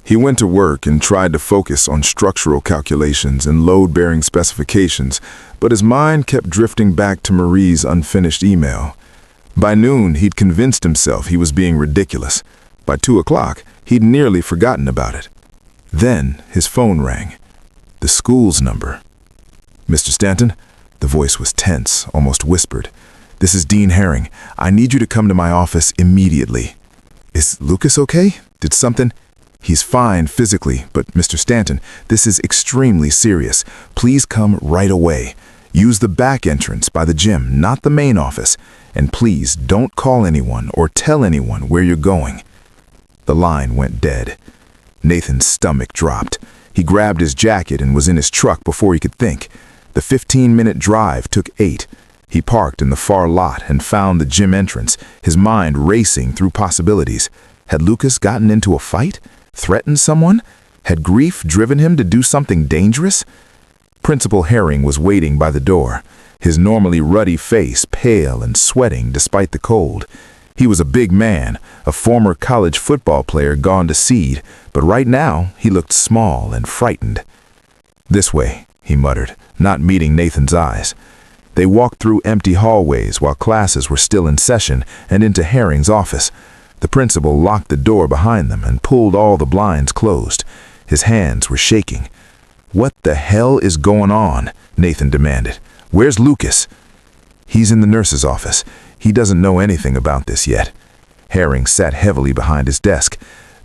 He went to work and tried to focus on structural calculations and load-bearing specifications, but his mind kept drifting back to Marie's unfinished email. By noon, he'd convinced himself he was being ridiculous. By 2 o'clock, he'd nearly forgotten about it. Then his phone rang. The school's number. "Mr. Stanton?" The voice was tense, almost whispered. "This is Dean Herring. I need you to come to my office immediately." "Is Lucas okay? Did something—" "He's fine physically, but Mr. Stanton, this is extremely serious. Please come right away. Use the back entrance by the gym, not the main office. And please don't call anyone or tell anyone where you're going." The line went dead. Nathan's stomach dropped. He grabbed his jacket and was in his truck before he could think. The 15-minute drive took 8. He parked in the far lot and found the gym entrance, his mind racing through possibilities. Had Lucas gotten into a fight? Threatened someone? Had grief driven him to do something dangerous? Principal Herring was waiting by the door, his normally ruddy face pale and sweating despite the cold. He was a big man, a former college football player gone to seed, but right now he looked small and frightened. "This way," he muttered, not meeting Nathan's eyes. They walked through empty hallways while classes were still in session and into Herring's office. The principal locked the door behind them and pulled all the blinds closed. His hands were shaking. "What the hell is going on?" Nathan demanded. "Where's Lucas?" "He's in the nurse's office. He doesn't know anything about this yet." Herring sat heavily behind his desk.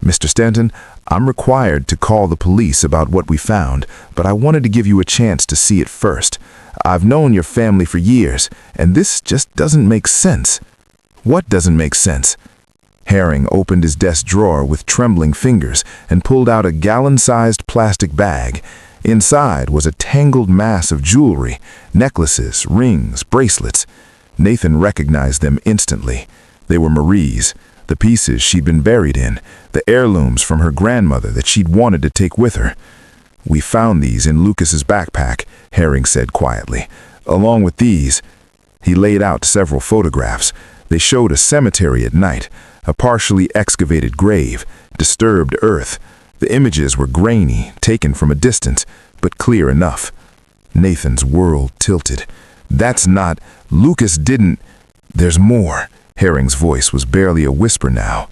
"Mr. Stanton, I'm required to call the police about what we found, but I wanted to give you a chance to see it first. I've known your family for years, and this just doesn't make sense." "What doesn't make sense?" Herring opened his desk drawer with trembling fingers and pulled out a gallon-sized plastic bag. Inside was a tangled mass of jewelry, necklaces, rings, bracelets. Nathan recognized them instantly. They were Marie's, the pieces she'd been buried in, the heirlooms from her grandmother that she'd wanted to take with her. "We found these in Lucas's backpack," Herring said quietly. "Along with these." He laid out several photographs. They showed a cemetery at night, a partially excavated grave, disturbed earth. The images were grainy, taken from a distance, but clear enough. Nathan's world tilted. "That's not— Lucas didn't— There's more." Herring's voice was barely a whisper now.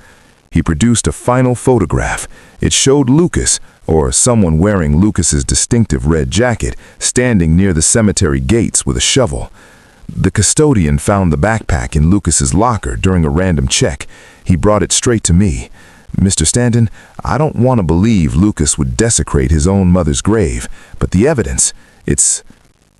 He produced a final photograph. It showed Lucas, or someone wearing Lucas's distinctive red jacket, standing near the cemetery gates with a shovel. The custodian found the backpack in Lucas's locker during a random check. He brought it straight to me. "Mr. Stanton, I don't want to believe Lucas would desecrate his own mother's grave, but the evidence, it's—"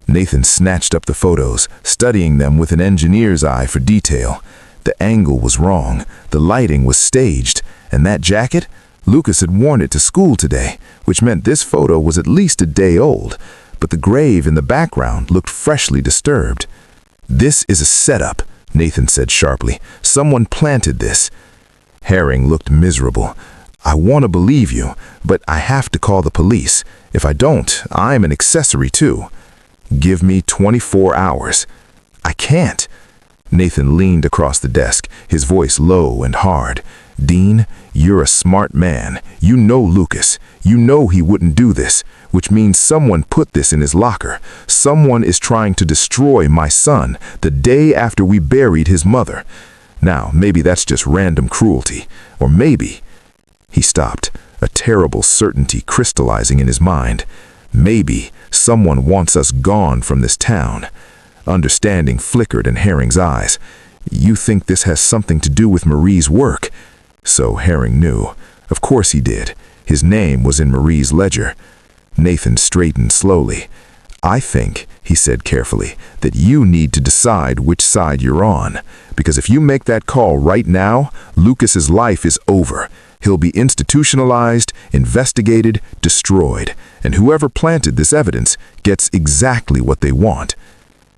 Nathan snatched up the photos, studying them with an engineer's eye for detail. The angle was wrong, the lighting was staged, and that jacket? Lucas had worn it to school today, which meant this photo was at least a day old, but the grave in the background looked freshly disturbed. "This is a setup," Nathan said sharply. "Someone planted this." Herring looked miserable. "I want to believe you, but I have to call the police. If I don't, I'm an accessory too." "Give me 24 hours. "I can't." Nathan leaned across the desk, his voice low and hard. "Dean, you're a smart man. You know Lucas. You know he wouldn't do this, which means someone put this in his locker. Someone is trying to destroy my son the day after we buried his mother. Now, maybe that's just random cruelty, or maybe—" He stopped, a terrible certainty crystallizing in his mind. "Maybe someone wants us gone from this town." Understanding flickered in Herring's eyes. "You think this has something to do with Marie's work?" So Herring knew. Of course he did. His name was in Marie's ledger. Nathan straightened slowly. "I think," he said carefully, "that you need to decide which side you're on. Because if you make that call right now, Lucas's life is over. He'll be institutionalized, investigated, destroyed. And whoever planted this evidence gets exactly what they want."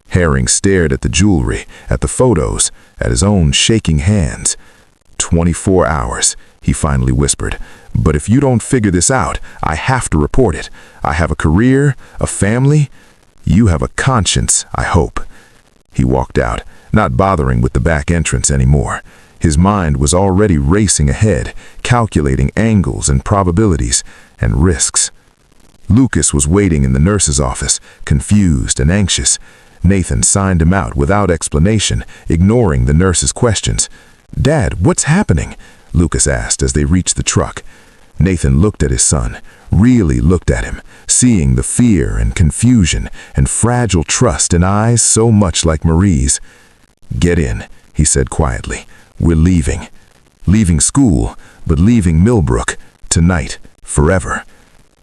Herring stared at the jewelry, at the photos, at his own shaking hands. 24 hours, he finally whispered. "But if you don't figure this out, I have to report it. I have a career, a family. You have a conscience, I hope." He walked out, not bothering with the back entrance anymore. His mind was already racing ahead, calculating angles and probabilities and risks. Lucas was waiting in the nurse's office, confused and anxious. Nathan signed him out without explanation, ignoring the nurse's questions. "Dad, what's happening?" Lucas asked as they reached the truck. Nathan looked at his son, really looked at him, seeing the fear and confusion and fragile trust in eyes so much like Marie's. "Get in," he said quietly. "We're leaving. Leaving school, but leaving Millbrook. Tonight. Forever."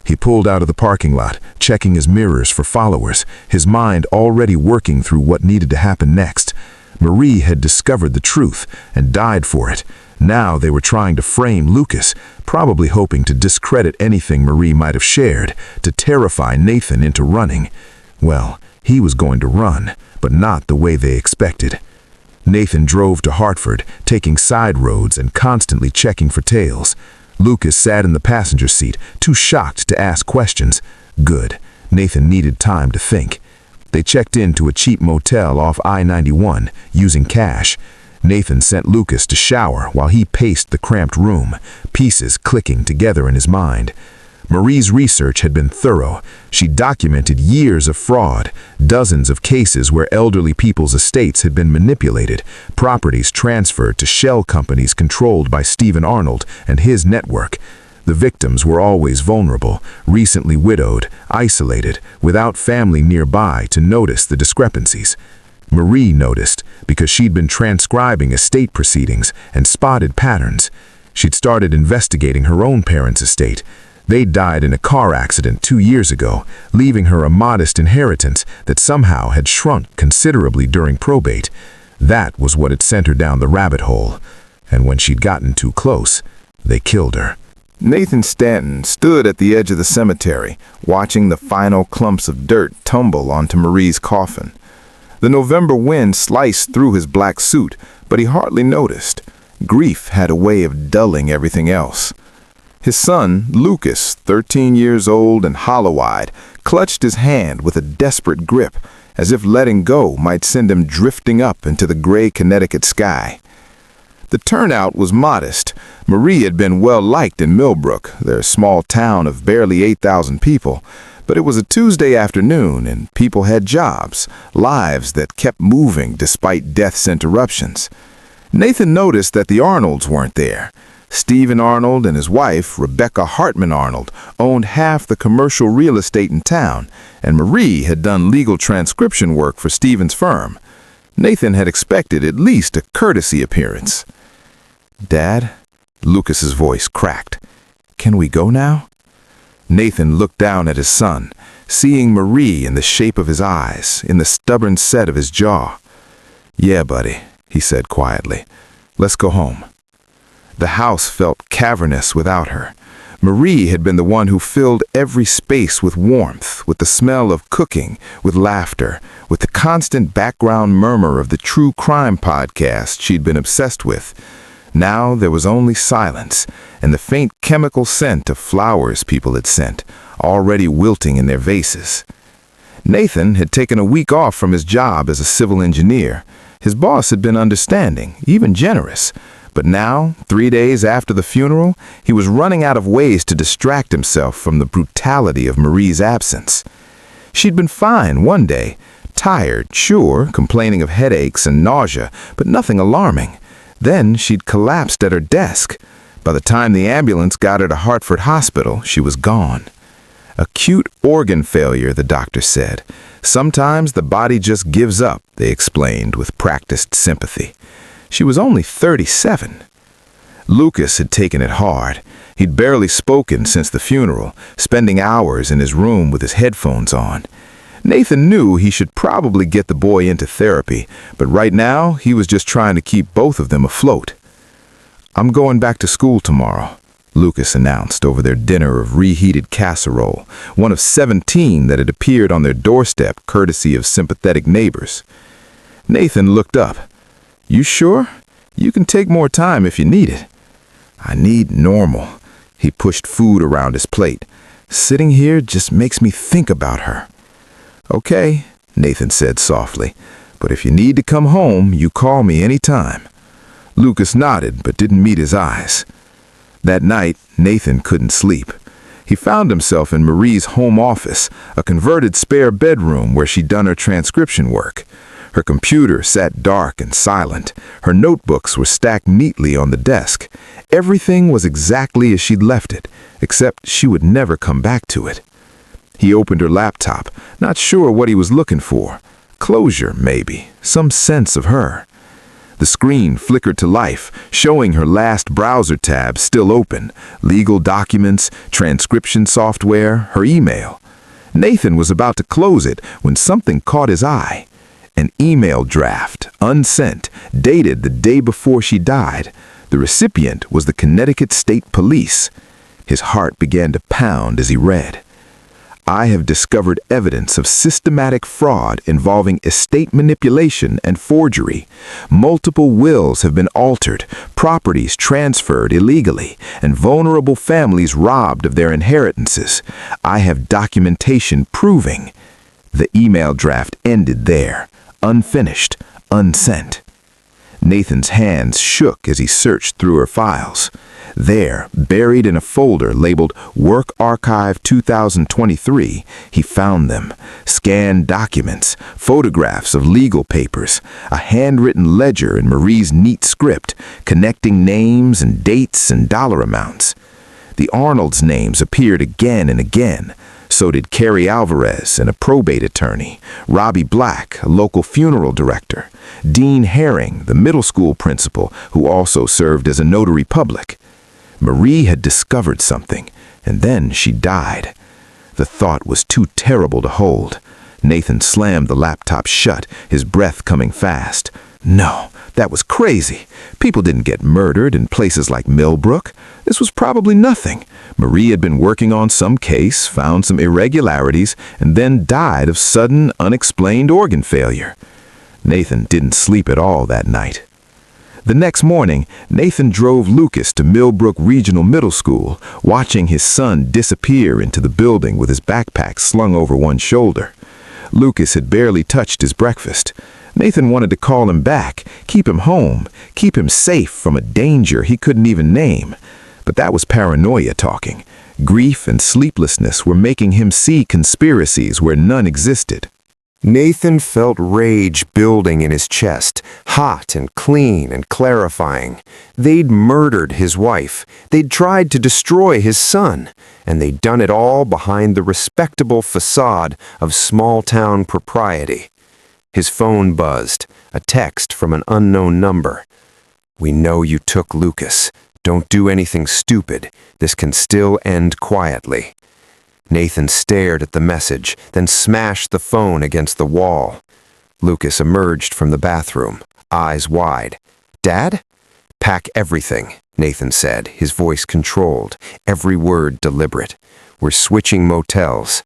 He pulled out of the parking lot, checking his mirrors for followers, his mind already working through what needed to happen next. Marie had discovered the truth and died for it. Now they were trying to frame Lucas, probably hoping to discredit anything Marie might have shared, to terrify Nathan into running. Well, he was going to run, but not the way they expected. Nathan drove to Hartford, taking side roads and constantly checking for tails. Lucas sat in the passenger seat, too shocked to ask questions. Good. Nathan needed time to think. They checked into a cheap motel off I-91, using cash. Nathan sent Lucas to shower while he paced the cramped room, pieces clicking together in his mind. Marie's research had been thorough. She documented years of fraud, dozens of cases where elderly people's estates had been manipulated, properties transferred to shell companies controlled by Stephen Arnold and his network. The victims were always vulnerable, recently widowed, isolated, without family nearby to notice the discrepancies. Marie noticed because she'd been transcribing estate proceedings and spotted patterns. She'd started investigating her own parents' estate. They died in a car accident 2 years ago, leaving her a modest inheritance that somehow had shrunk considerably during probate. That was what had sent her down the rabbit hole. And when she'd gotten too close, they killed her. Nathan Stanton stood at the edge of the cemetery, watching the final clumps of dirt tumble onto Marie's coffin. The November wind sliced through his black suit, but he hardly noticed. Grief had a way of dulling everything else. His son, Lucas, 13 years old and hollow-eyed, clutched his hand with a desperate grip, as if letting go might send him drifting up into the gray Connecticut sky. The turnout was modest. Marie had been well-liked in Millbrook, their small town of barely 8,000 people, but it was a Tuesday afternoon and people had jobs, lives that kept moving despite death's interruptions. Nathan noticed that the Arnolds weren't there. Stephen Arnold and his wife, Rebecca Hartman Arnold, owned half the commercial real estate in town, and Marie had done legal transcription work for Stephen's firm. Nathan had expected at least a courtesy appearance. "Dad?" Lucas's voice cracked. "Can we go now?" Nathan looked down at his son, seeing Marie in the shape of his eyes, in the stubborn set of his jaw. "Yeah, buddy," he said quietly. "Let's go home." The house felt cavernous without her. Marie had been the one who filled every space with warmth, with the smell of cooking, with laughter, with the constant background murmur of the true crime podcast she'd been obsessed with. Now there was only silence, and the faint chemical scent of flowers people had sent, already wilting in their vases. Nathan had taken a week off from his job as a civil engineer. His boss had been understanding, even generous. But now, 3 days after the funeral, he was running out of ways to distract himself from the brutality of Marie's absence. She'd been fine one day, tired, sure, complaining of headaches and nausea, but nothing alarming. Then she'd collapsed at her desk. By the time the ambulance got her to Hartford Hospital, she was gone. Acute organ failure, the doctor said. Sometimes the body just gives up, they explained with practiced sympathy. She was only 37. Lucas had taken it hard. He'd barely spoken since the funeral, spending hours in his room with his headphones on. Nathan knew he should probably get the boy into therapy, but right now he was just trying to keep both of them afloat. "I'm going back to school tomorrow," Lucas announced over their dinner of reheated casserole, one of 17 that had appeared on their doorstep courtesy of sympathetic neighbors. Nathan looked up. "You sure? You can take more time if you need it." "I need normal." He pushed food around his plate. "Sitting here just makes me think about her." "Okay," Nathan said softly, But if you need to come home, you call me anytime." Lucas nodded, but didn't meet his eyes. That night, Nathan couldn't sleep. He found himself in Marie's home office, a converted spare bedroom where she'd done her transcription work. Her computer sat dark and silent. Her notebooks were stacked neatly on the desk. Everything was exactly as she'd left it, except she would never come back to it. He opened her laptop, not sure what he was looking for. Closure, maybe. Some sense of her. The screen flickered to life, showing her last browser tab still open. Legal documents, transcription software, her email. Nathan was about to close it when something caught his eye. An email draft, unsent, dated the day before she died. The recipient was the Connecticut State Police. His heart began to pound as he read. "I have discovered evidence of systematic fraud involving estate manipulation and forgery. Multiple wills have been altered, properties transferred illegally, and vulnerable families robbed of their inheritances. I have documentation proving." The email draft ended there, unfinished, unsent. Nathan's hands shook as he searched through her files. There, buried in a folder labeled Work Archive 2023, he found them. Scanned documents, photographs of legal papers, a handwritten ledger in Marie's neat script, connecting names and dates and dollar amounts. The Arnolds' names appeared again and again. So did Carrie Alvarez, and a probate attorney, Robbie Black, a local funeral director, Dean Herring, the middle school principal, who also served as a notary public. Marie had discovered something, and then she died. The thought was too terrible to hold. Nathan slammed the laptop shut, his breath coming fast. No, that was crazy. People didn't get murdered in places like Millbrook. This was probably nothing. Marie had been working on some case, found some irregularities, and then died of sudden, unexplained organ failure. Nathan didn't sleep at all that night. The next morning, Nathan drove Lucas to Millbrook Regional Middle School, watching his son disappear into the building with his backpack slung over one shoulder. Lucas had barely touched his breakfast. Nathan wanted to call him back, keep him home, keep him safe from a danger he couldn't even name. But that was paranoia talking. Grief and sleeplessness were making him see conspiracies where none existed. Nathan felt rage building in his chest, hot and clean and clarifying. They'd murdered his wife. They'd tried to destroy his son. And they'd done it all behind the respectable facade of small-town propriety. His phone buzzed, a text from an unknown number. "We know you took Lucas. Don't do anything stupid. This can still end quietly." Nathan stared at the message, then smashed the phone against the wall. Lucas emerged from the bathroom, eyes wide. "Dad?" "Pack everything," Nathan said, his voice controlled, every word deliberate. "We're switching motels."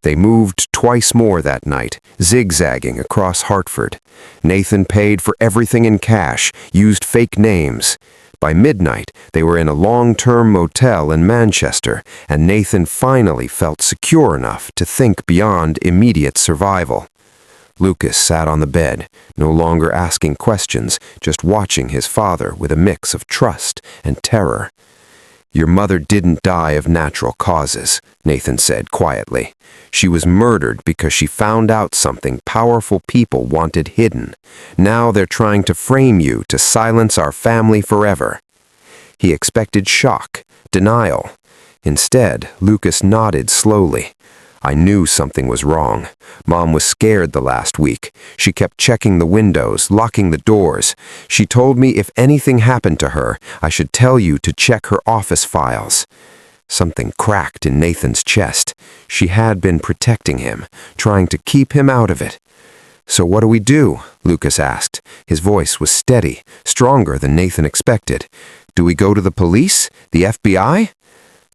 They moved twice more that night, zigzagging across Hartford. Nathan paid for everything in cash, used fake names. By midnight, they were in a long-term motel in Manchester, and Nathan finally felt secure enough to think beyond immediate survival. Lucas sat on the bed, no longer asking questions, just watching his father with a mix of trust and terror. "Your mother didn't die of natural causes," Nathan said quietly. "She was murdered because she found out something powerful people wanted hidden. Now they're trying to frame you to silence our family forever." He expected shock, denial. Instead, Lucas nodded slowly. "I knew something was wrong. Mom was scared the last week. She kept checking the windows, locking the doors. She told me if anything happened to her, I should tell you to check her office files." Something cracked in Nathan's chest. She had been protecting him, trying to keep him out of it. "So what do we do?" Lucas asked. His voice was steady, stronger than Nathan expected. "Do we go to the police? The FBI?"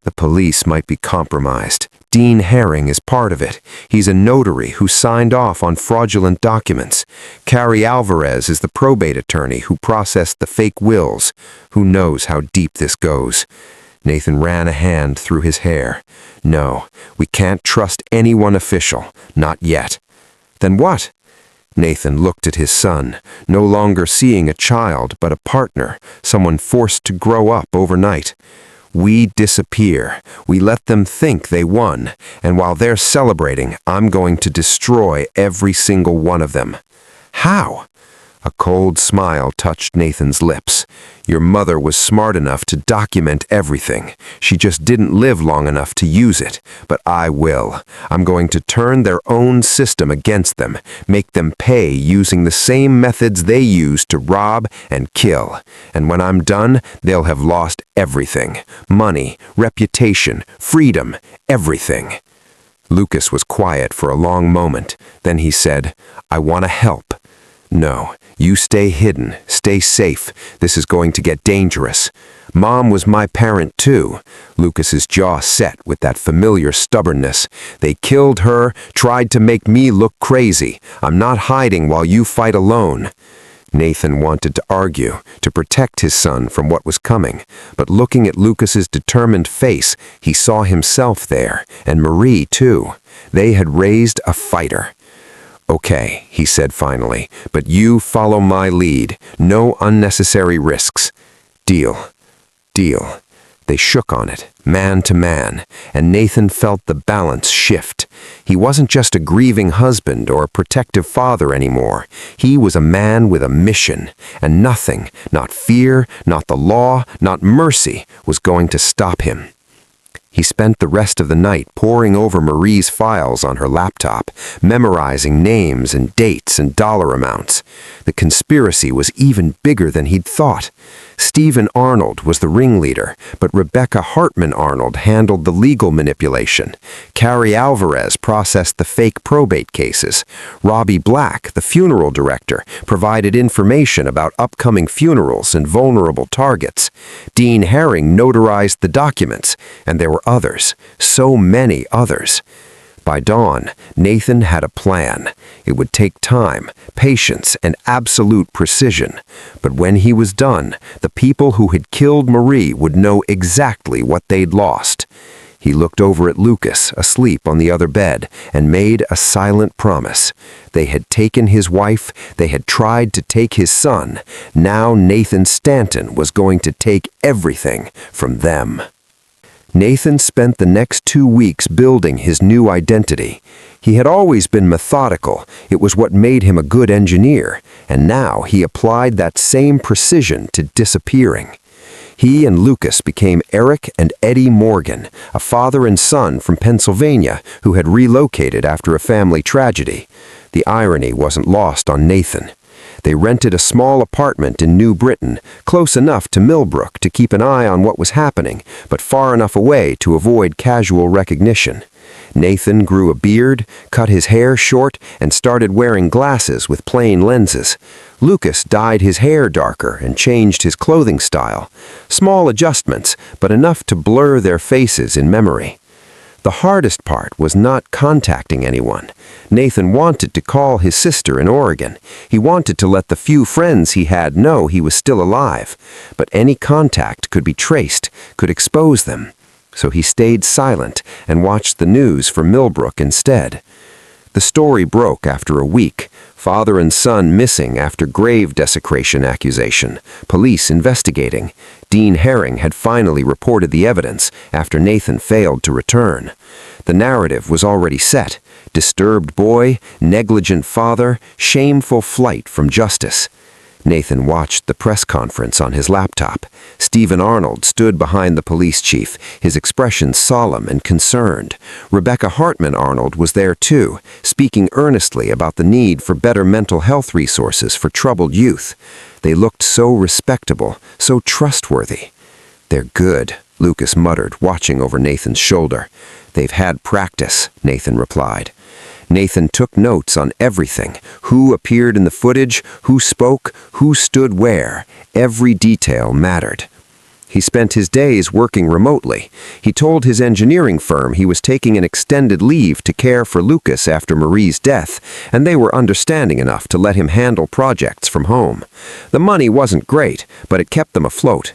"The police might be compromised. Dean Herring is part of it. He's a notary who signed off on fraudulent documents. Carrie Alvarez is the probate attorney who processed the fake wills. Who knows how deep this goes?" Nathan ran a hand through his hair. "No, we can't trust anyone official. Not yet." "Then what?" Nathan looked at his son, no longer seeing a child but a partner, someone forced to grow up overnight. We disappear. We let them think they won, and while they're celebrating, I'm going to destroy every single one of them. How? A cold smile touched Nathan's lips. Your mother was smart enough to document everything. She just didn't live long enough to use it. But I will. I'm going to turn their own system against them, make them pay using the same methods they used to rob and kill. And when I'm done, they'll have lost everything. Money, reputation, freedom, everything. Lucas was quiet for a long moment. Then he said, I want to help. No, you stay hidden, stay safe. This is going to get dangerous. Mom was my parent too. Lucas's jaw set with that familiar stubbornness. They killed her, tried to make me look crazy. I'm not hiding while you fight alone. Nathan wanted to argue, to protect his son from what was coming, but looking at Lucas's determined face, he saw himself there, and Marie too. They had raised a fighter. Okay, he said finally, but you follow my lead. No unnecessary risks. Deal. Deal. They shook on it, man to man, and Nathan felt the balance shift. He wasn't just a grieving husband or a protective father anymore. He was a man with a mission, and nothing, not fear, not the law, not mercy, was going to stop him. He spent the rest of the night poring over Marie's files on her laptop, memorizing names and dates and dollar amounts. The conspiracy was even bigger than he'd thought. Stephen Arnold was the ringleader, but Rebecca Hartman Arnold handled the legal manipulation. Carrie Alvarez processed the fake probate cases. Robbie Black, the funeral director, provided information about upcoming funerals and vulnerable targets. Dean Herring notarized the documents, and there were others, so many others. By dawn, Nathan had a plan. It would take time, patience, and absolute precision. But when he was done, the people who had killed Marie would know exactly what they'd lost. He looked over at Lucas, asleep on the other bed, and made a silent promise. They had taken his wife, they had tried to take his son. Now Nathan Stanton was going to take everything from them. Nathan spent the next 2 weeks building his new identity. He had always been methodical. It was what made him a good engineer, and now he applied that same precision to disappearing. He and Lucas became Eric and Eddie Morgan, a father and son from Pennsylvania who had relocated after a family tragedy. The irony wasn't lost on Nathan. They rented a small apartment in New Britain, close enough to Millbrook to keep an eye on what was happening, but far enough away to avoid casual recognition. Nathan grew a beard, cut his hair short, and started wearing glasses with plain lenses. Lucas dyed his hair darker and changed his clothing style. Small adjustments, but enough to blur their faces in memory. The hardest part was not contacting anyone. Nathan wanted to call his sister in Oregon. He wanted to let the few friends he had know he was still alive. But any contact could be traced, could expose them. So he stayed silent and watched the news for Millbrook instead. The story broke after a week. Father and son missing after grave desecration accusation. Police investigating. Dean Herring had finally reported the evidence after Nathan failed to return. The narrative was already set. Disturbed boy, negligent father, shameful flight from justice. Nathan watched the press conference on his laptop. Stephen Arnold stood behind the police chief, his expression solemn and concerned. Rebecca Hartman Arnold was there too, speaking earnestly about the need for better mental health resources for troubled youth. They looked so respectable, so trustworthy. They're good, Lucas muttered, watching over Nathan's shoulder. They've had practice, Nathan replied. Nathan took notes on everything, who appeared in the footage, who spoke, who stood where. Every detail mattered. He spent his days working remotely. He told his engineering firm he was taking an extended leave to care for Lucas after Marie's death, and they were understanding enough to let him handle projects from home. The money wasn't great, but it kept them afloat.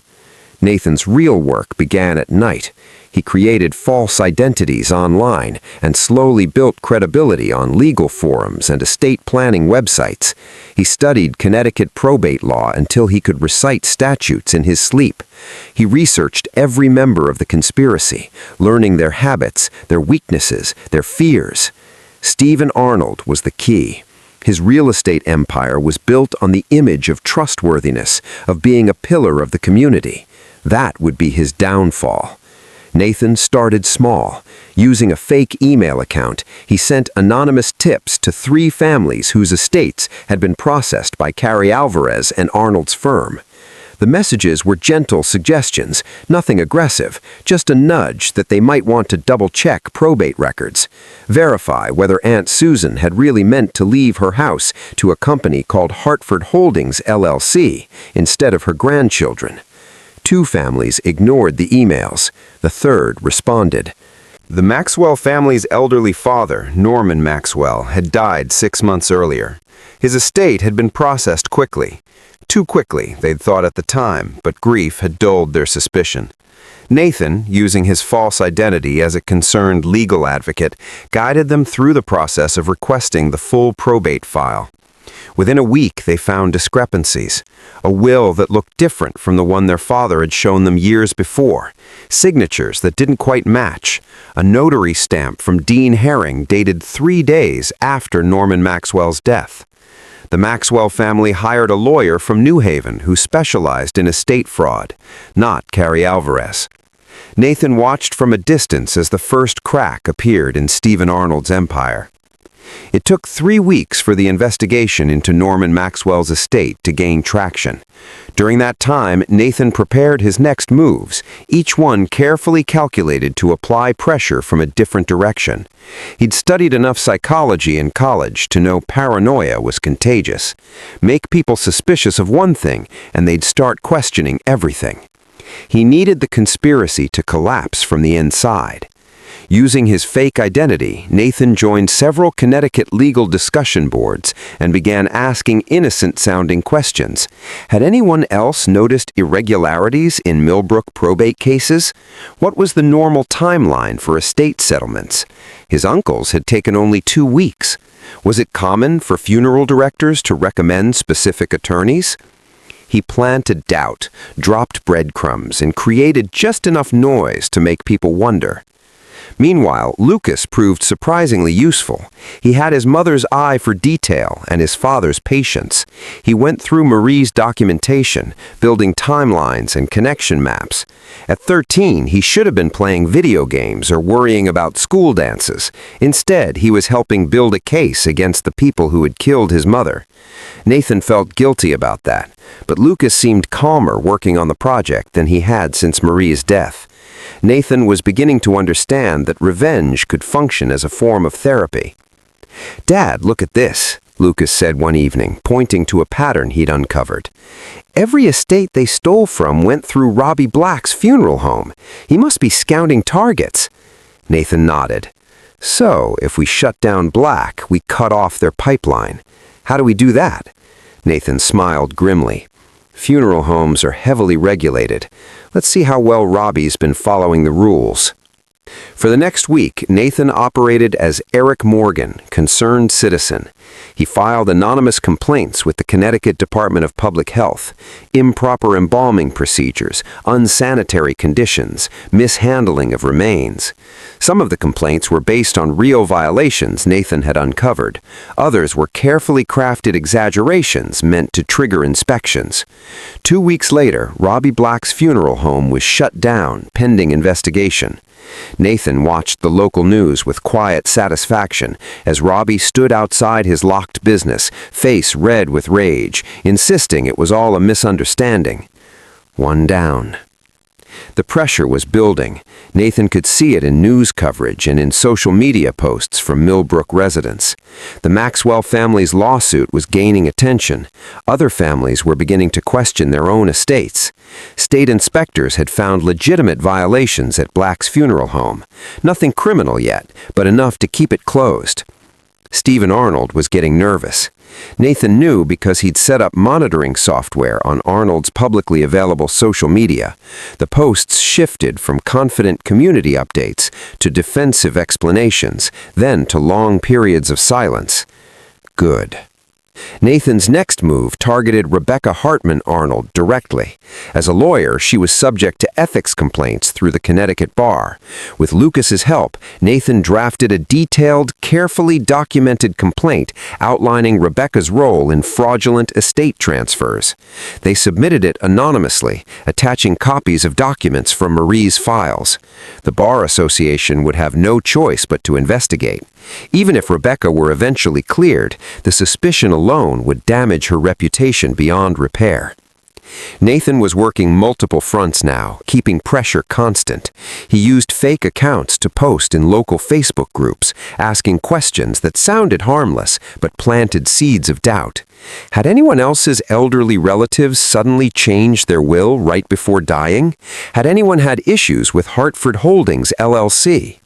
Nathan's real work began at night. He created false identities online and slowly built credibility on legal forums and estate planning websites. He studied Connecticut probate law until he could recite statutes in his sleep. He researched every member of the conspiracy, learning their habits, their weaknesses, their fears. Stephen Arnold was the key. His real estate empire was built on the image of trustworthiness, of being a pillar of the community. That would be his downfall. Nathan started small. Using a fake email account, he sent anonymous tips to 3 families whose estates had been processed by Carrie Alvarez and Arnold's firm. The messages were gentle suggestions, nothing aggressive, just a nudge that they might want to double-check probate records, verify whether Aunt Susan had really meant to leave her house to a company called Hartford Holdings, LLC, instead of her grandchildren. 2 families ignored the emails. The 3rd responded. The Maxwell family's elderly father, Norman Maxwell, had died 6 months earlier. His estate had been processed quickly. Too quickly, they'd thought at the time, but grief had dulled their suspicion. Nathan, using his false identity as a concerned legal advocate, guided them through the process of requesting the full probate file. Within a week, they found discrepancies. A will that looked different from the one their father had shown them years before. Signatures that didn't quite match. A notary stamp from Dean Herring dated 3 days after Norman Maxwell's death. The Maxwell family hired a lawyer from New Haven who specialized in estate fraud, not Carrie Alvarez. Nathan watched from a distance as the first crack appeared in Stephen Arnold's empire. It took 3 weeks for the investigation into Norman Maxwell's estate to gain traction. During that time, Nathan prepared his next moves, each one carefully calculated to apply pressure from a different direction. He'd studied enough psychology in college to know paranoia was contagious. Make people suspicious of one thing, and they'd start questioning everything. He needed the conspiracy to collapse from the inside. Using his fake identity, Nathan joined several Connecticut legal discussion boards and began asking innocent-sounding questions. Had anyone else noticed irregularities in Millbrook probate cases? What was the normal timeline for estate settlements? His uncle's had taken only 2 weeks. Was it common for funeral directors to recommend specific attorneys? He planted doubt, dropped breadcrumbs, and created just enough noise to make people wonder. Meanwhile, Lucas proved surprisingly useful. He had his mother's eye for detail and his father's patience. He went through Marie's documentation, building timelines and connection maps. At 13, he should have been playing video games or worrying about school dances. Instead, he was helping build a case against the people who had killed his mother. Nathan felt guilty about that, but Lucas seemed calmer working on the project than he had since Marie's death. Nathan was beginning to understand that revenge could function as a form of therapy. "Dad, look at this," Lucas said one evening, pointing to a pattern he'd uncovered. "Every estate they stole from went through Robbie Black's funeral home. He must be scouting targets." Nathan nodded. "So, if we shut down Black, we cut off their pipeline. How do we do that?" Nathan smiled grimly. "Funeral homes are heavily regulated. Let's see how well Robbie's been following the rules." For the next week, Nathan operated as Eric Morgan, concerned citizen. He filed anonymous complaints with the Connecticut Department of Public Health, improper embalming procedures, unsanitary conditions, mishandling of remains. Some of the complaints were based on real violations Nathan had uncovered. Others were carefully crafted exaggerations meant to trigger inspections. 2 weeks later, Robbie Black's funeral home was shut down pending investigation. Nathan watched the local news with quiet satisfaction as Robbie stood outside his locked business, face red with rage, insisting it was all a misunderstanding. One down. The pressure was building. Nathan could see it in news coverage and in social media posts from Millbrook residents. The Maxwell family's lawsuit was gaining attention. Other families were beginning to question their own estates. State inspectors had found legitimate violations at Black's funeral home. Nothing criminal yet, but enough to keep it closed. Stephen Arnold was getting nervous. Nathan knew because he'd set up monitoring software on Arnold's publicly available social media. The posts shifted from confident community updates to defensive explanations, then to long periods of silence. Good. Nathan's next move targeted Rebecca Hartman Arnold directly. As a lawyer, she was subject to ethics complaints through the Connecticut bar. With Lucas's help, Nathan drafted a detailed, carefully documented complaint outlining Rebecca's role in fraudulent estate transfers. They submitted it anonymously, attaching copies of documents from Marie's files. The Bar Association would have no choice but to investigate. Even if Rebecca were eventually cleared, the suspicion alone would damage her reputation beyond repair. Nathan was working multiple fronts now, keeping pressure constant. He used fake accounts to post in local Facebook groups, asking questions that sounded harmless but planted seeds of doubt. Had anyone else's elderly relatives suddenly changed their will right before dying? Had anyone had issues with Hartford Holdings, LLC?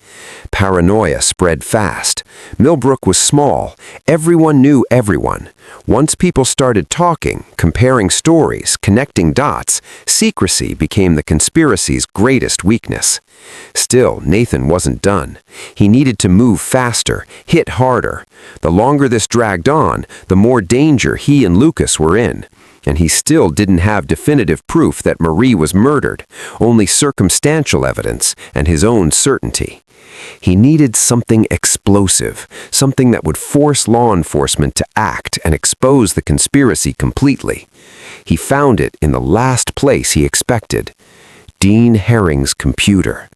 Paranoia spread fast. Millbrook was small. Everyone knew everyone. Once people started talking, comparing stories, connecting dots, secrecy became the conspiracy's greatest weakness. Still, Nathan wasn't done. He needed to move faster, hit harder. The longer this dragged on, the more danger he and Lucas were in. And he still didn't have definitive proof that Marie was murdered, only circumstantial evidence and his own certainty. He needed something explosive, something that would force law enforcement to act and expose the conspiracy completely. He found it in the last place he expected: Dean Herring's computer.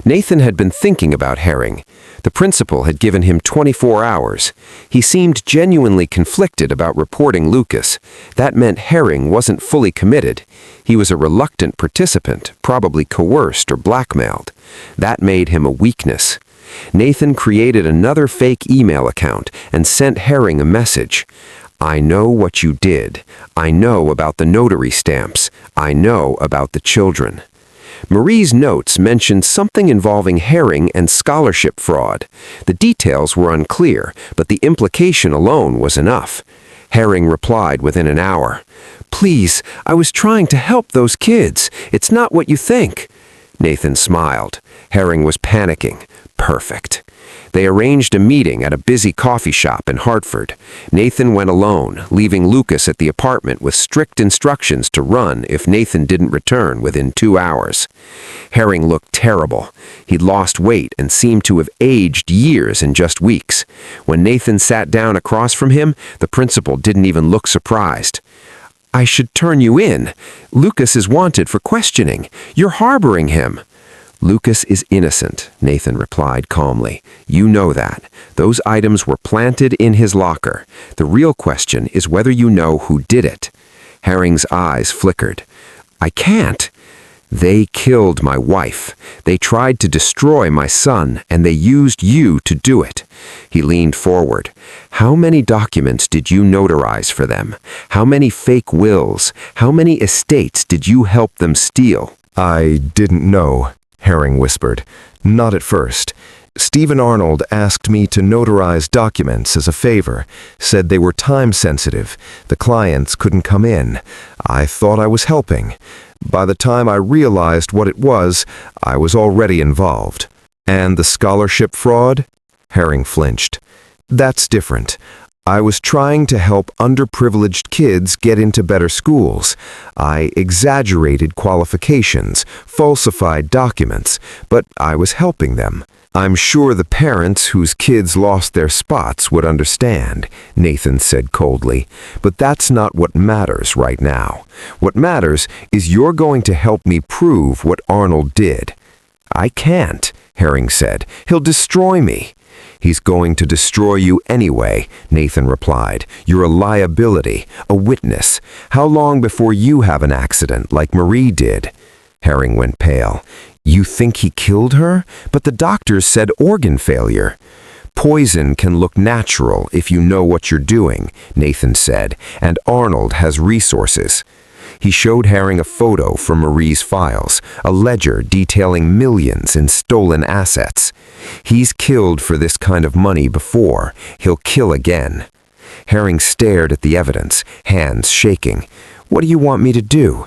Nathan had been thinking about Herring. The principal had given him 24 hours. He seemed genuinely conflicted about reporting Lucas. That meant Herring wasn't fully committed. He was a reluctant participant, probably coerced or blackmailed. That made him a weakness. Nathan created another fake email account and sent Herring a message. "I know what you did. I know about the notary stamps. I know about the children." Marie's notes mentioned something involving Herring and scholarship fraud. The details were unclear, but the implication alone was enough. Herring replied within an hour. "Please, I was trying to help those kids. It's not what you think." Nathan smiled. Herring was panicking. Perfect. They arranged a meeting at a busy coffee shop in Hartford. Nathan went alone, leaving Lucas at the apartment with strict instructions to run if Nathan didn't return within 2 hours. Herring looked terrible. He'd lost weight and seemed to have aged years in just weeks. When Nathan sat down across from him, the principal didn't even look surprised. "I should turn you in. Lucas is wanted for questioning. You're harboring him." "Lucas is innocent," Nathan replied calmly. "You know that. Those items were planted in his locker. The real question is whether you know who did it." Herring's eyes flickered. "I can't." "They killed my wife. They tried to destroy my son, and they used you to do it." He leaned forward. "How many documents did you notarize for them? How many fake wills? How many estates did you help them steal?" "I didn't know," Herring whispered. "Not at first. Stephen Arnold asked me to notarize documents as a favor, said they were time-sensitive. The clients couldn't come in. I thought I was helping. By the time I realized what it was, I was already involved." "And the scholarship fraud?" Herring flinched. "That's different. I was trying to help underprivileged kids get into better schools. I exaggerated qualifications, falsified documents, but I was helping them. I'm sure the parents whose kids lost their spots would understand," Nathan said coldly. "But that's not what matters right now. What matters is you're going to help me prove what Arnold did." "I can't," Herring said. "He'll destroy me." "He's going to destroy you anyway," Nathan replied. "You're a liability, a witness. How long before you have an accident like Marie did?" Herring went pale. "You think he killed her? But the doctors said organ failure." "Poison can look natural if you know what you're doing," Nathan said, "and Arnold has resources." He showed Herring a photo from Marie's files, a ledger detailing millions in stolen assets. He's killed for this kind of money before. He'll kill again. Herring stared at the evidence, hands shaking. What do you want me to do?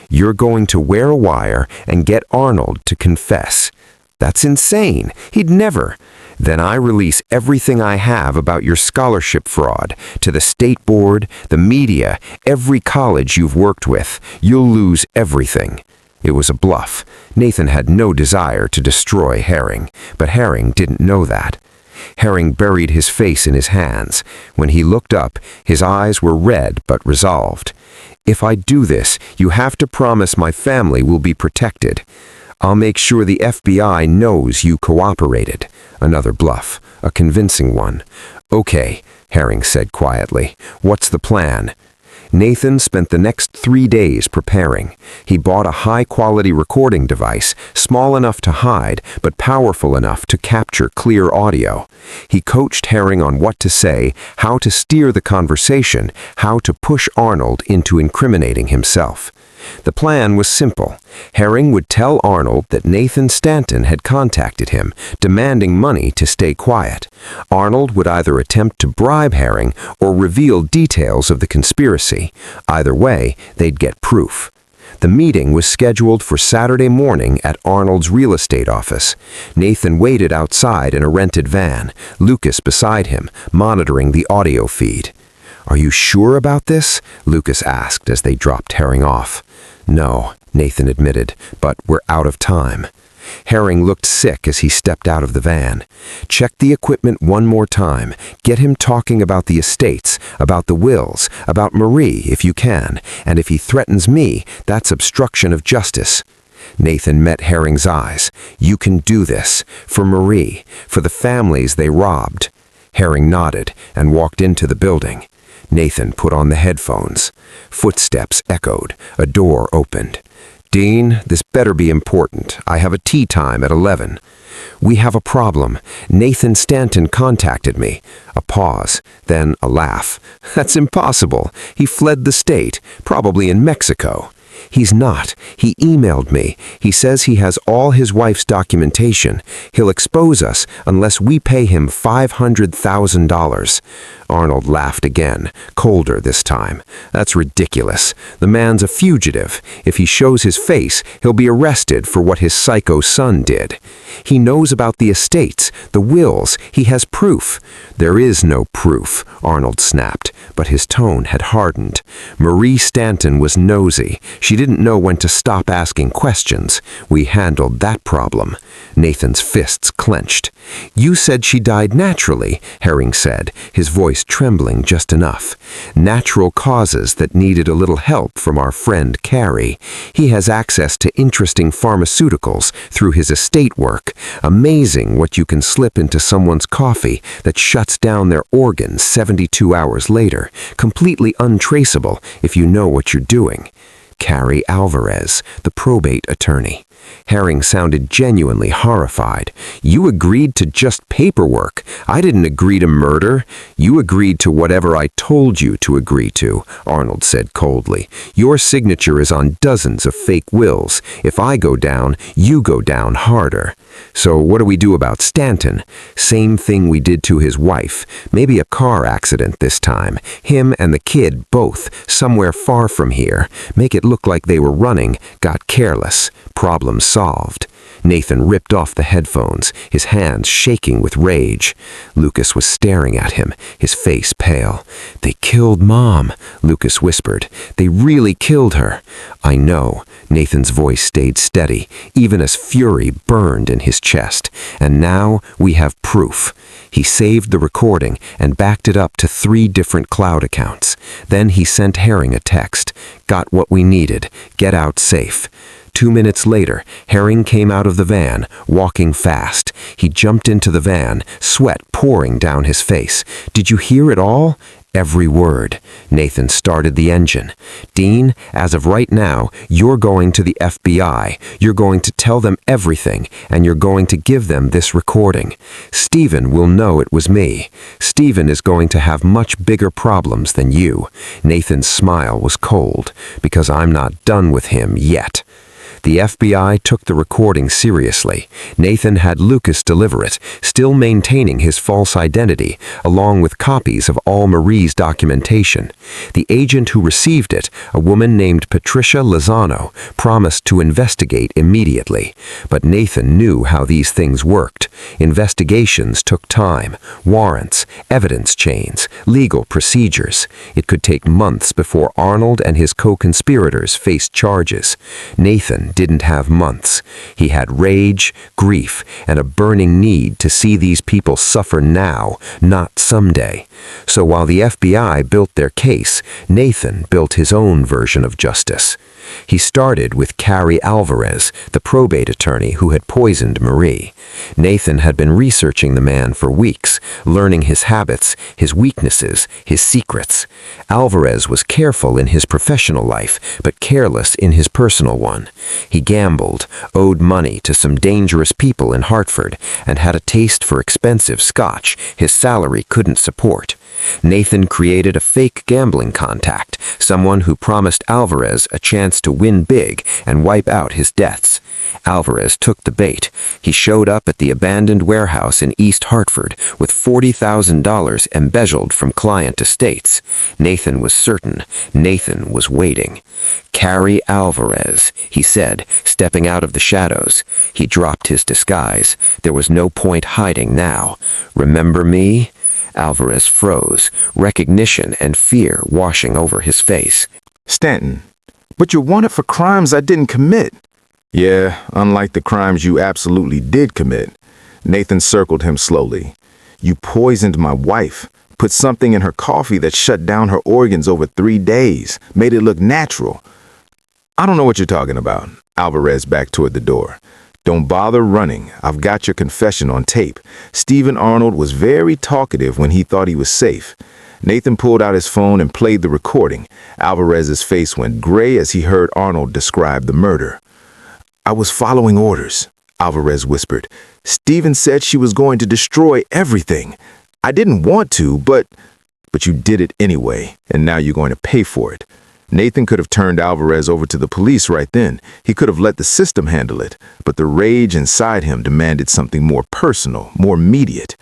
You're going to wear a wire and get Arnold to confess. That's insane. He'd never. Then I release everything I have about your scholarship fraud to the state board, the media, every college you've worked with. You'll lose everything. It was a bluff. Nathan had no desire to destroy Herring, but Herring didn't know that. Herring buried his face in his hands. When he looked up, his eyes were red but resolved. If I do this, you have to promise my family will be protected. I'll make sure the FBI knows you cooperated. Another bluff, a convincing one. Okay, Herring said quietly. What's the plan? Nathan spent the next 3 days preparing. He bought a high-quality recording device, small enough to hide, but powerful enough to capture clear audio. He coached Herring on what to say, how to steer the conversation, how to push Arnold into incriminating himself. The plan was simple. Herring would tell Arnold that Nathan Stanton had contacted him, demanding money to stay quiet. Arnold would either attempt to bribe Herring or reveal details of the conspiracy. Either way, they'd get proof. The meeting was scheduled for Saturday morning at Arnold's real estate office. Nathan waited outside in a rented van, Lucas beside him, monitoring the audio feed. Are you sure about this? Lucas asked as they dropped Herring off. No, Nathan admitted, but we're out of time. Herring looked sick as he stepped out of the van. Check the equipment one more time. Get him talking about the estates, about the wills, about Marie if you can, and if he threatens me, that's obstruction of justice. Nathan met Herring's eyes. You can do this. For Marie, for the families they robbed. Herring nodded and walked into the building. Nathan put on the headphones. Footsteps echoed. A door opened. Dean, this better be important. I have a tea time at 11. We have a problem. Nathan Stanton contacted me. A pause, then a laugh. That's impossible. He fled the state, probably in Mexico. He's not. He emailed me. He says he has all his wife's documentation. He'll expose us unless we pay him $500,000. Arnold laughed again, colder this time. That's ridiculous. The man's a fugitive. If he shows his face, he'll be arrested for what his psycho son did. He knows about the estates, the wills. He has proof. There is no proof, Arnold snapped, but his tone had hardened. Marie Stanton was nosy. She didn't know when to stop asking questions. We handled that problem. Nathan's fists clenched. You said she died naturally, Herring said, his voice trembling just enough. Natural causes that needed a little help from our friend Carrie. He has access to interesting pharmaceuticals through his estate work. Amazing what you can slip into someone's coffee that shuts down their organs 72 hours later. Completely untraceable if you know what you're doing. Carrie Alvarez, the probate attorney. Herring sounded genuinely horrified. You agreed to just paperwork. I didn't agree to murder. You agreed to whatever I told you to agree to, Arnold said coldly. Your signature is on dozens of fake wills. If I go down, you go down harder. So what do we do about Stanton? Same thing we did to his wife. Maybe a car accident this time. Him and the kid both, somewhere far from here. Make it look like they were running, got careless. Problem solved. Nathan ripped off the headphones, his hands shaking with rage. Lucas was staring at him, his face pale. They killed Mom, Lucas whispered. They really killed her. I know. Nathan's voice stayed steady, even as fury burned in his chest. And now we have proof. He saved the recording and backed it up to 3 different cloud accounts. Then he sent Herring a text. Got what we needed. Get out safe. 2 minutes later, Herring came out of the van, walking fast. He jumped into the van, sweat pouring down his face. Did you hear it all? Every word. Nathan started the engine. Dean, as of right now, you're going to the FBI. You're going to tell them everything, and you're going to give them this recording. Stephen will know it was me. Stephen is going to have much bigger problems than you. Nathan's smile was cold, because I'm not done with him yet. The FBI took the recording seriously. Nathan had Lucas deliver it, still maintaining his false identity, along with copies of all Marie's documentation. The agent who received it, a woman named Patricia Lozano, promised to investigate immediately. But Nathan knew how these things worked. Investigations took time, warrants, evidence chains, legal procedures. It could take months before Arnold and his co-conspirators faced charges. Nathan didn't have months. He had rage, grief, and a burning need to see these people suffer now, not someday. So while the FBI built their case, Nathan built his own version of justice. He started with Carrie Alvarez, the probate attorney who had poisoned Marie. Nathan had been researching the man for weeks, learning his habits, his weaknesses, his secrets. Alvarez was careful in his professional life, but careless in his personal one. He gambled, owed money to some dangerous people in Hartford, and had a taste for expensive scotch his salary couldn't support. Nathan created a fake gambling contact, someone who promised Alvarez a chance to win big and wipe out his debts. Alvarez took the bait. He showed up at the abandoned warehouse in East Hartford with $40,000 embezzled from client estates. Nathan was certain. Nathan was waiting. "Carrie Alvarez," he said, stepping out of the shadows. He dropped his disguise. There was no point hiding now. "Remember me?" Alvarez froze, recognition and fear washing over his face. Stanton, but you're wanted for crimes I didn't commit. Yeah, unlike the crimes you absolutely did commit. Nathan circled him slowly. You poisoned my wife, put something in her coffee that shut down her organs over 3 days, made it look natural. I don't know what you're talking about. Alvarez backed toward the door. Don't bother running. I've got your confession on tape. Stephen Arnold was very talkative when he thought he was safe. Nathan pulled out his phone and played the recording. Alvarez's face went gray as he heard Arnold describe the murder. I was following orders, Alvarez whispered. Stephen said she was going to destroy everything. I didn't want to, but you did it anyway, and now you're going to pay for it. Nathan could have turned Alvarez over to the police right then. He could have let the system handle it, but the rage inside him demanded something more personal, more immediate.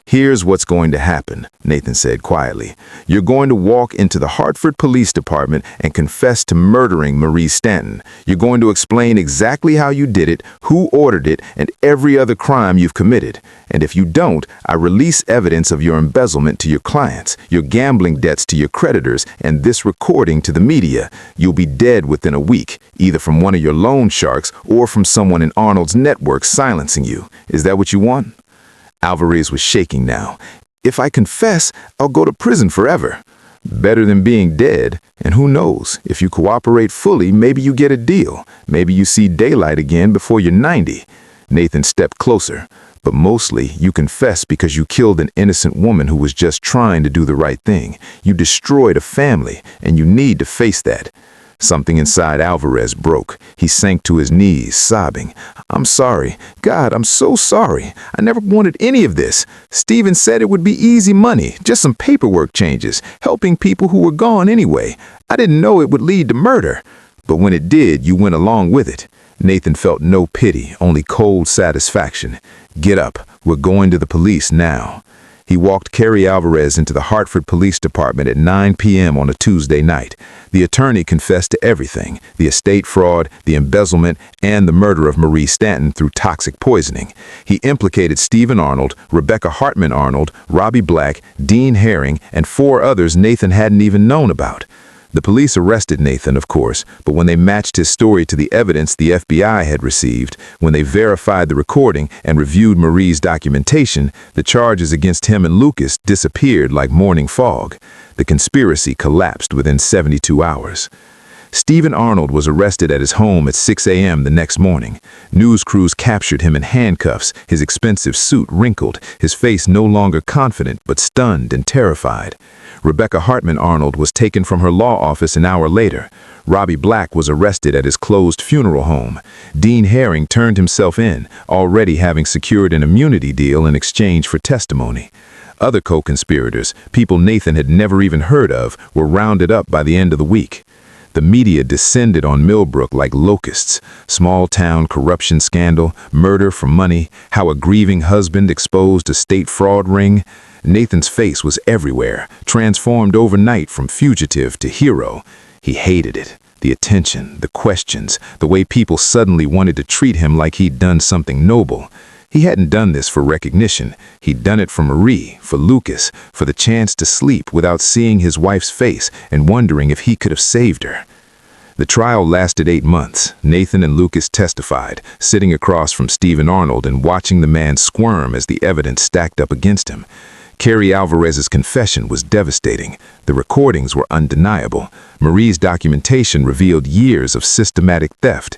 Here's what's going to happen, Nathan said quietly. You're going to walk into the Hartford Police Department and confess to murdering Marie Stanton. You're going to explain exactly how you did it, who ordered it, and every other crime you've committed. And if you don't, I release evidence of your embezzlement to your clients, your gambling debts to your creditors, and this recording to the media. You'll be dead within a week, either from one of your loan sharks or from someone in Arnold's network silencing you. Is that what you want? Alvarez was shaking now. If I confess, I'll go to prison forever. Better than being dead, and who knows, if you cooperate fully, maybe you get a deal. Maybe you see daylight again before you're 90. Nathan stepped closer. But mostly, you confess because you killed an innocent woman who was just trying to do the right thing. You destroyed a family, and you need to face that. Something inside Alvarez broke. He sank to his knees, sobbing. I'm sorry. God, I'm so sorry. I never wanted any of this. Stephen said it would be easy money, just some paperwork changes, helping people who were gone anyway. I didn't know it would lead to murder. But when it did, you went along with it. Nathan felt no pity, only cold satisfaction. Get up. We're going to the police now. He walked Carrie Alvarez into the Hartford Police Department at 9 p.m. on a Tuesday night. The attorney confessed to everything, the estate fraud, the embezzlement, and the murder of Marie Stanton through toxic poisoning. He implicated Stephen Arnold, Rebecca Hartman Arnold, Robbie Black, Dean Herring, and 4 others Nathan hadn't even known about. The police arrested Nathan, of course, but when they matched his story to the evidence the FBI had received, when they verified the recording and reviewed Marie's documentation, the charges against him and Lucas disappeared like morning fog. The conspiracy collapsed within 72 hours. Stephen Arnold was arrested at his home at 6 a.m. the next morning. News crews captured him in handcuffs, his expensive suit wrinkled, his face no longer confident but stunned and terrified. Rebecca Hartman Arnold was taken from her law office an hour later. Robbie Black was arrested at his closed funeral home. Dean Herring turned himself in, already having secured an immunity deal in exchange for testimony. Other co-conspirators, people Nathan had never even heard of, were rounded up by the end of the week. The media descended on Millbrook like locusts. Small-town corruption scandal, murder for money, how a grieving husband exposed a state fraud ring. Nathan's face was everywhere, transformed overnight from fugitive to hero. He hated it. The attention, the questions, the way people suddenly wanted to treat him like he'd done something noble. He hadn't done this for recognition. He'd done it for Marie, for Lucas, for the chance to sleep without seeing his wife's face and wondering if he could have saved her. The trial lasted 8 months. Nathan and Lucas testified, sitting across from Stephen Arnold and watching the man squirm as the evidence stacked up against him. Kerry Alvarez's confession was devastating. The recordings were undeniable. Marie's documentation revealed years of systematic theft.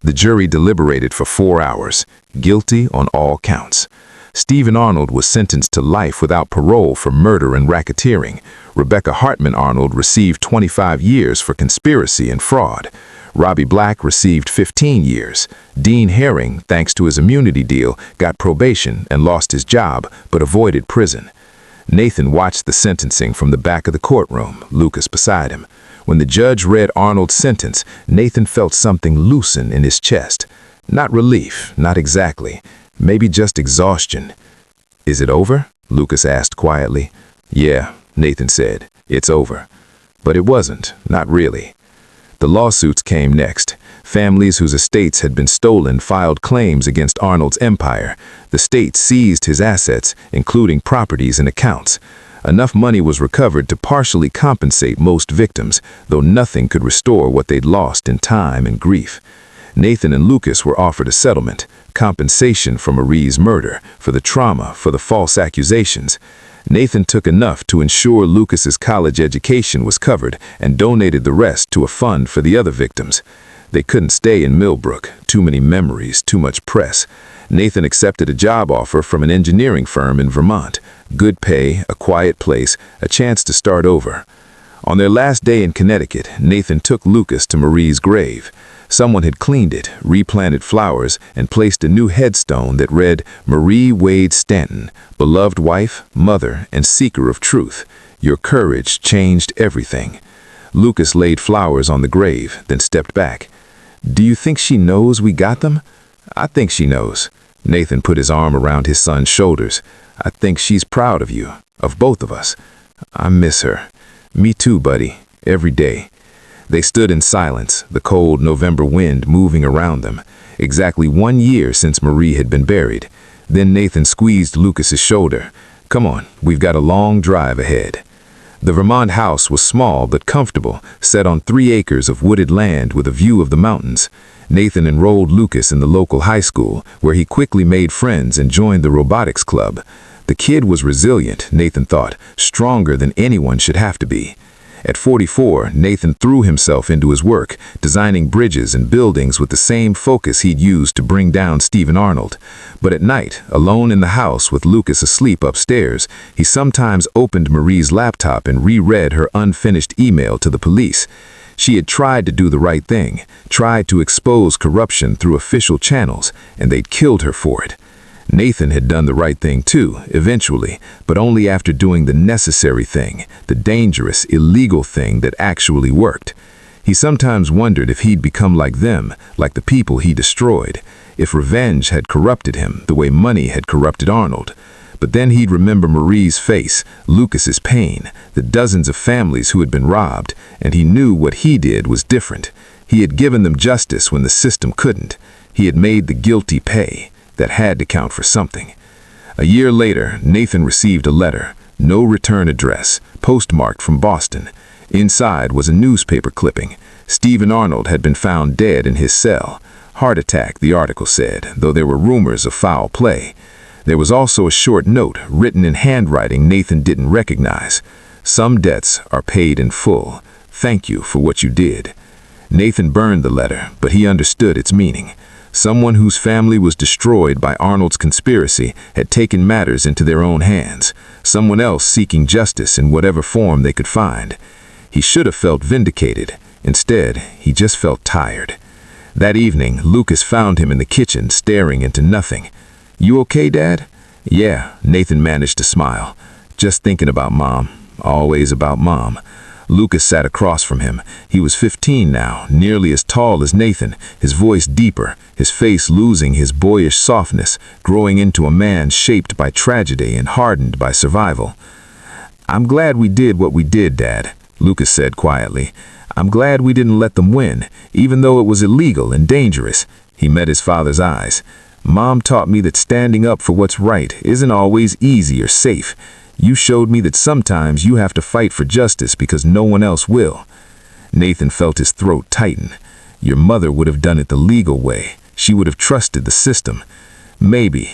The jury deliberated for 4 hours, guilty on all counts. Stephen Arnold was sentenced to life without parole for murder and racketeering. Rebecca Hartman Arnold received 25 years for conspiracy and fraud. Robbie Black received 15 years. Dean Herring, thanks to his immunity deal, got probation and lost his job, but avoided prison. Nathan watched the sentencing from the back of the courtroom, Lucas beside him. When the judge read Arnold's sentence, Nathan felt something loosen in his chest. Not relief, not exactly. Maybe just exhaustion. "Is it over?" Lucas asked quietly. "Yeah," Nathan said. "It's over." But it wasn't, not really. The lawsuits came next. Families whose estates had been stolen filed claims against Arnold's empire. The state seized his assets, including properties and accounts. Enough money was recovered to partially compensate most victims, though nothing could restore what they'd lost in time and grief. Nathan and Lucas were offered a settlement, compensation for Marie's murder, for the trauma, for the false accusations. Nathan took enough to ensure Lucas's college education was covered and donated the rest to a fund for the other victims. They couldn't stay in Millbrook, too many memories, too much press. Nathan accepted a job offer from an engineering firm in Vermont. Good pay, a quiet place, a chance to start over. On their last day in Connecticut, Nathan took Lucas to Marie's grave. Someone had cleaned it, replanted flowers, and placed a new headstone that read, "Marie Wade Stanton, beloved wife, mother, and seeker of truth. Your courage changed everything." Lucas laid flowers on the grave, then stepped back. "Do you think she knows we got them?" "I think she knows." Nathan put his arm around his son's shoulders. "I think she's proud of you, of both of us. I miss her." "Me too, buddy. Every day." They stood in silence, the cold November wind moving around them. Exactly 1 year since Marie had been buried. Then Nathan squeezed Lucas's shoulder. "Come on, we've got a long drive ahead." The Vermont house was small but comfortable, set on 3 acres of wooded land with a view of the mountains. Nathan enrolled Lucas in the local high school, where he quickly made friends and joined the robotics club. The kid was resilient, Nathan thought, stronger than anyone should have to be. At 44, Nathan threw himself into his work, designing bridges and buildings with the same focus he'd used to bring down Stephen Arnold. But at night, alone in the house with Lucas asleep upstairs, he sometimes opened Marie's laptop and reread her unfinished email to the police. She had tried to do the right thing, tried to expose corruption through official channels, and they'd killed her for it. Nathan had done the right thing too, eventually, but only after doing the necessary thing, the dangerous, illegal thing that actually worked. He sometimes wondered if he'd become like them, like the people he destroyed, if revenge had corrupted him the way money had corrupted Arnold. But then he'd remember Marie's face, Lucas's pain, the dozens of families who had been robbed, and he knew what he did was different. He had given them justice when the system couldn't. He had made the guilty pay. That had to count for something. A year later, Nathan received a letter, no return address, postmarked from Boston. Inside was a newspaper clipping. Stephen Arnold had been found dead in his cell. Heart attack, the article said, though there were rumors of foul play. There was also a short note written in handwriting Nathan didn't recognize. "Some debts are paid in full. Thank you for what you did." Nathan burned the letter, but he understood its meaning. Someone whose family was destroyed by Arnold's conspiracy had taken matters into their own hands, someone else seeking justice in whatever form they could find. He should have felt vindicated. Instead, he just felt tired. That evening, Lucas found him in the kitchen, staring into nothing. "You okay, Dad?" "Yeah," Nathan managed to smile. "Just thinking about Mom. Always about Mom." Lucas sat across from him. He was 15 now, nearly as tall as Nathan, his voice deeper, his face losing his boyish softness, growing into a man shaped by tragedy and hardened by survival. "I'm glad we did what we did, Dad," Lucas said quietly. "I'm glad we didn't let them win, even though it was illegal and dangerous." He met his father's eyes. "Mom taught me that standing up for what's right isn't always easy or safe. You showed me that sometimes you have to fight for justice because no one else will." Nathan felt his throat tighten. "Your mother would have done it the legal way. She would have trusted the system. Maybe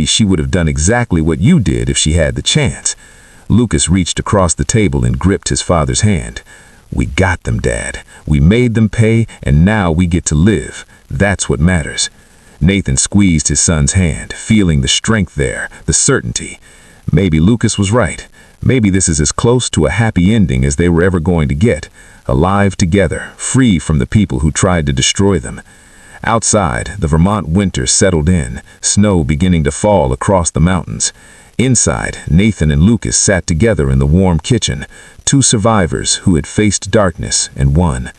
she would have done exactly what you did if she had the chance." Lucas reached across the table and gripped his father's hand. "We got them, Dad. We made them pay, and now we get to live. That's what matters." Nathan squeezed his son's hand, feeling the strength there, the certainty. Maybe Lucas was right. Maybe this is as close to a happy ending as they were ever going to get. Alive together, free from the people who tried to destroy them. Outside, the Vermont winter settled in, snow beginning to fall across the mountains. Inside, Nathan and Lucas sat together in the warm kitchen, two survivors who had faced darkness and won.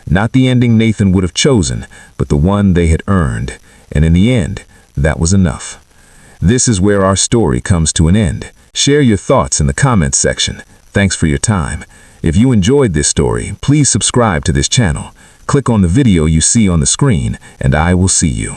Not the ending Nathan would have chosen, but the one they had earned. And in the end, that was enough. This is where our story comes to an end. Share your thoughts in the comments section. Thanks for your time. If you enjoyed this story, please subscribe to this channel. Click on the video you see on the screen, and I will see you.